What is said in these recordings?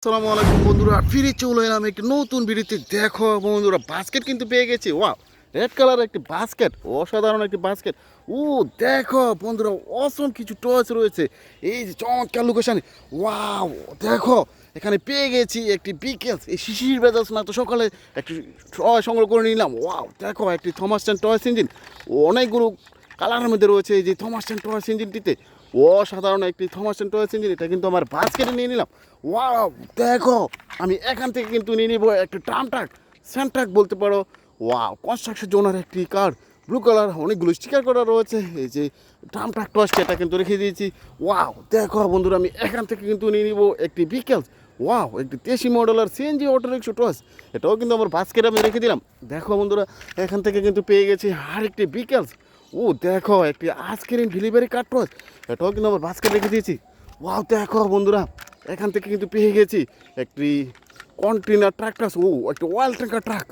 আসসালামু আলাইকুম বন্ধুরা, ফিরে চলে এলাম একটি নতুন ভিডিওতে। দেখো বন্ধুরা, বাস্কেট কিন্তু পেয়ে গেছি। ওয়াও, রেড কালার একটি বাস্কেট, অসাধারণ একটি বাস্কেট। ও দেখো বন্ধুরা, অসম কিছু টয়স রয়েছে এই যে চমৎকার লোকেশনে। ওয়াও দেখো, এখানে পেয়ে গেছি একটি বিকেলস, এই শিশির বেজাস না তো সকালে একটি টয় সংগ্রহ করে নিলাম। ওয়াও দেখো, একটি থমাস টয়স ইঞ্জিন, অনেকগুলো কালারের মধ্যে রয়েছে এই যে থমাস টয়স ইঞ্জিনটিতে। অসাধারণ একটি থমাস টয়স ইঞ্জিন, এটা কিন্তু আমার বাস্কেটে নিয়ে নিলাম। ওয়াও দেখো, আমি এখান থেকে কিন্তু নিয়ে নিব একটা ট্রাম ট্রাক, স্যান্ট্রাক বলতে পারো। ওয়াও, কনস্ট্রাকশন জোনার একটি কার, ব্লু কালার, অনেকগুলো স্টিকার করা রয়েছে। এই যে ট্রাম ট্রাক টসটা, এটা কিন্তু রেখে দিয়েছি। ওয়াও দেখো বন্ধুরা, আমি এখান থেকে কিন্তু নিয়ে নিব একটি বিকেলস। ওয়াও, একটি 83 মডেলের সিএনজি অটো রিক্সা টস, এটাও কিন্তু আমার বাস্কেটে আমি রেখে দিলাম। দেখো বন্ধুরা, এখান থেকে কিন্তু পেয়ে গেছি আরেকটি বিকেলস। ও দেখো, একটি আইসক্রিম ডেলিভারি কার টস, এটাও কিন্তু আমার বাস্কেটে রেখে দিয়েছি। ওয়াও দেখো বন্ধুরা, এখান থেকে কিন্তু পেয়ে গেছি একটি কন্টেনার ট্রাক্টর। ও একটি ওয়াল ট্যাঙ্কার ট্রাক,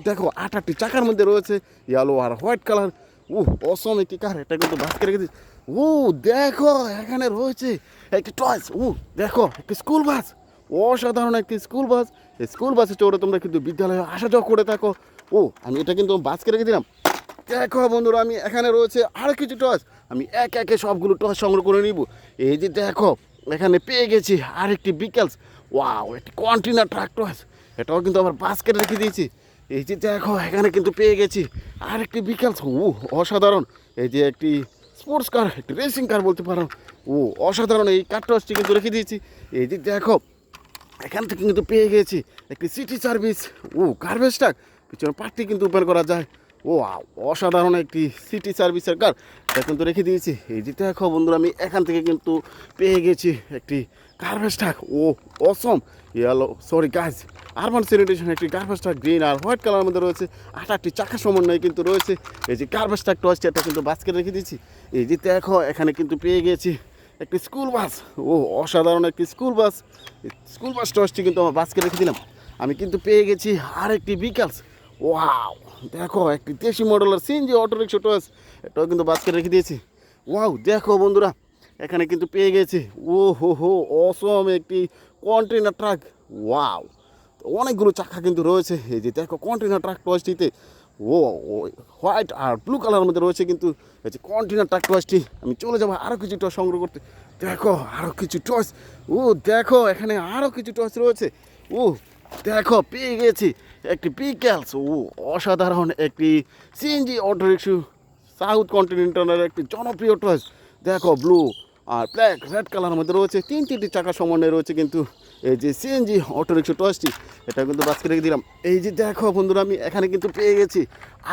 দেখো 8টি চাকার মধ্যে রয়েছে, ইয়েলো আর হোয়াইট কালার। ও অসম একটি কার, এটা কিন্তু বাস্কেটে রেখে দিয়েছি। ও দেখো, এখানে রয়েছে একটি টয়স। ও দেখো, একটি স্কুল বাস, অসাধারণ একটি স্কুল বাস। এই স্কুল বাসে চড়ে তোমরা কিন্তু বিদ্যালয়ে আসা যাওয়া করে থাকো। ও আমি এটা কিন্তু বাস্কেটে রেখে দিলাম। দেখো বন্ধুরা, আমি এখানে রয়েছে আরও কিছু টস, আমি একে একে সবগুলো টস সংগ্রহ করে নিব। এই যে দেখো, এখানে পেয়ে গেছি আরেকটি বিকেলস। ওয়াও, একটি কন্টেনার ট্রাক টস, এটাও কিন্তু আমার বাস্কেটে রেখে দিয়েছি। এই যে দেখো, এখানে কিন্তু পেয়ে গেছি আরেকটি বিকেলস। ও অসাধারণ, এই যে একটি স্পোর্টস কার, একটি রেসিং কার বলতে পারো। ও অসাধারণ, এই কার টসটি কিন্তু রেখে দিয়েছি। এই যে দেখো, এখান থেকে কিন্তু পেয়ে গেছি একটি সিটি সার্ভিস। ও গার্বেজ ট্রাক, পিছনে পার্টি কিন্তু ওপেন করা যায়। ও অসাধারণ একটি সিটি সার্ভিসের কার, এটা কিন্তু রেখে দিয়েছি। এই যে দেখো বন্ধুরা, আমি এখান থেকে কিন্তু পেয়ে গেছি একটি গার্বেজ ট্রাক। ও awesome, yellow sorry guys, urban sanitation একটি গার্বেজ ট্রাক, গ্রিন আর হোয়াইট কালারের মধ্যে রয়েছে। 8টি চাকা সমন্বয়ে কিন্তু রয়েছে। এই যে গার্বেজ ট্রাক টসটা, এটা কিন্তু বাস্কেটে রেখে দিয়েছি। এই যে দেখো, এখানে কিন্তু পেয়ে গেছি একটি স্কুল বাস। ও অসাধারণ একটি স্কুল বাস, স্কুল বাস টসটি কিন্তু আমার বাস্কেটে রেখে দিলাম। আমি কিন্তু পেয়ে গেছি আরেকটি বিকেলস। ওয়াও দেখো, একটি 83 মডেলের সিএনজি অটো রিক্সা টস, এটাও কিন্তু বাস্কেটে রেখে দিয়েছি। ওয়াও দেখো বন্ধুরা, এখানে কিন্তু পেয়ে গেছি ও হো অসম একটি কন্টেনার ট্রাক। ওয়াও, অনেকগুলো চাকা কিন্তু রয়েছে। এই যে দেখো, কন্টেনার ট্রাক টসটিতে ও হোয়াইট আর ব্লু কালারের মধ্যে রয়েছে কিন্তু এই যে কন্টেনার ট্রাক টসটি। আমি চলে যাবো আরও কিছু টস সংগ্রহ করতে। দেখো আরও কিছু টস, ও দেখো, এখানে আরও কিছু টস রয়েছে। ও দেখো, পেয়ে গেছি একটি বিকেলস। ও অসাধারণ একটি সিএনজি অটো রিক্সা, সাউথ কন্টিনেন্টালের একটি জনপ্রিয় টয়েস। দেখো, ব্লু আর ব্ল্যাক রেড কালারের মধ্যে রয়েছে, তিনটি চাকা সমন্বয়ে রয়েছে কিন্তু এই যে সিএনজি অটো রিক্সা টয়েসটি, এটা কিন্তু বাস্কেটে রেখে দিলাম। এই যে দেখো বন্ধুরা, আমি এখানে কিন্তু পেয়ে গেছি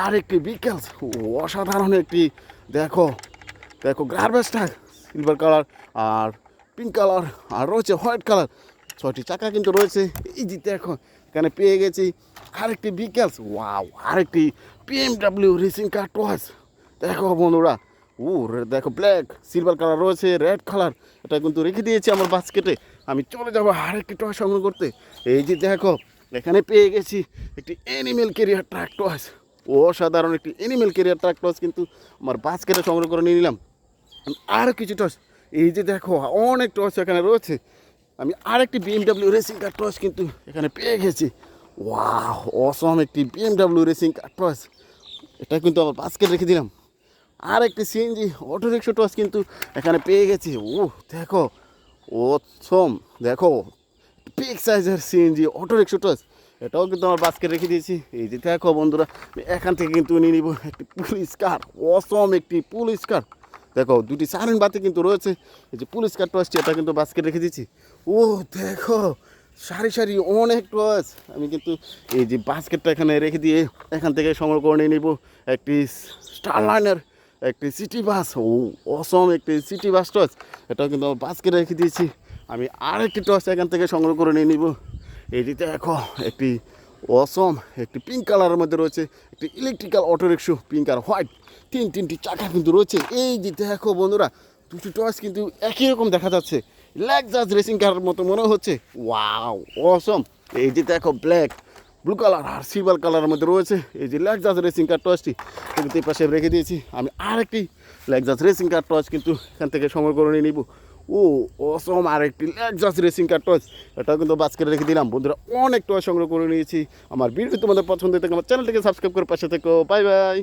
আর একটি বিকেলস। ও অসাধারণ একটি, দেখো দেখো গার্বেজ ট্রাক, সিলভার কালার আর পিঙ্ক কালার আর রয়েছে হোয়াইট কালার, 6টি চাকা কিন্তু রয়েছে। এই যে দেখো, এখানে পেয়ে গেছি আরেকটি বিকেলস। ওয়াও, আরেকটি BMW রেসিং কার টয়েস। দেখো বন্ধুরা, ও দেখো, ব্ল্যাক সিলভার কালার রয়েছে, রেড কালার, এটা কিন্তু রেখে দিয়েছি আমার বাস্কেটে। আমি চলে যাবো আরেকটি টয় সংগ্রহ করতে। এই যে দেখো, এখানে পেয়ে গেছি একটি অ্যানিমেল ক্যারিয়ার ট্রাক টয়েস। অসাধারণ একটি অ্যানিমেল ক্যারিয়ার ট্রাক টয়েস কিন্তু আমার বাস্কেটে সংগ্রহ করে নিয়ে নিলাম। আরও কিছু টস, এই যে দেখো, অনেক টস এখানে রয়েছে। আমি আরেকটি BMW রেসিং কার টস কিন্তু এখানে পেয়ে গেছি। ওয়াও অসম একটি BMW রেসিং কার টস, এটা কিন্তু আমার বাস্কেট রেখে দিলাম। আর একটি সিএনজি অটো রিক্সা টস কিন্তু এখানে পেয়ে গেছি। ও দেখো, অসম, দেখো বিগ সাইজের সিএনজি অটো রিক্সা টস, এটাও কিন্তু আমার বাস্কেট রেখে দিয়েছি। এই যে দেখো বন্ধুরা, এখান থেকে কিন্তু নিয়ে নিব একটি পুলিশ কার, অসম একটি পুলিশ কার। দেখো, 2টি সাইরেন বাতি কিন্তু রয়েছে। এই যে পুলিশ কার টসটি, এটা কিন্তু বাস্কেট রেখে দিয়েছি। ও দেখো, সারি সারি অনেক টস, আমি কিন্তু এই যে বাস্কেটটা এখানে রেখে দিয়ে এখান থেকে সংগ্রহ করে নিয়ে নিব একটি স্টার লাইনের একটি সিটি বাস। ও অসম একটি সিটি বাস টস, এটাও কিন্তু আমার বাস্কেটে রেখে দিয়েছি। আমি আরেকটি টস এখান থেকে সংগ্রহ করে নিয়ে নিব। এই যে দেখো, একটি অসম একটি পিঙ্ক কালারের মধ্যে রয়েছে একটি ইলেকট্রিক্যাল অটো রিক্সা, পিঙ্ক আর হোয়াইট, তিনটি চাকা কিন্তু রয়েছে। এই যে দেখো বন্ধুরা, 2টি টস কিন্তু একই রকম দেখা যাচ্ছে, লেক্সাস রেসিং কারের মতো মনে হচ্ছে। ওয়াও অসম, এই যে দেখো, ব্ল্যাক ব্লু কালার আর সিলভার কালারের মধ্যে রয়েছে এই যে লেক্সাস রেসিং কার টসটি, কিন্তু এই পাশে রেখে দিয়েছি। আমি আরেকটি লেক্সাস রেসিং কার টস কিন্তু এখান থেকে সংগ্রহ করে নিয়ে নিব। ও অসম আর একটি লেক্সাস রেসিং কার টয়েস, এটাও কিন্তু বাস্কেটে রেখে দিলাম। বন্ধুরা অনেক টয় সংগ্রহ করে নিয়েছি। আমার ভিডিও তোমাদের পছন্দ থেকে আমার চ্যানেলটিকে সাবস্ক্রাইব করে পাশে থেকো। Bye bye.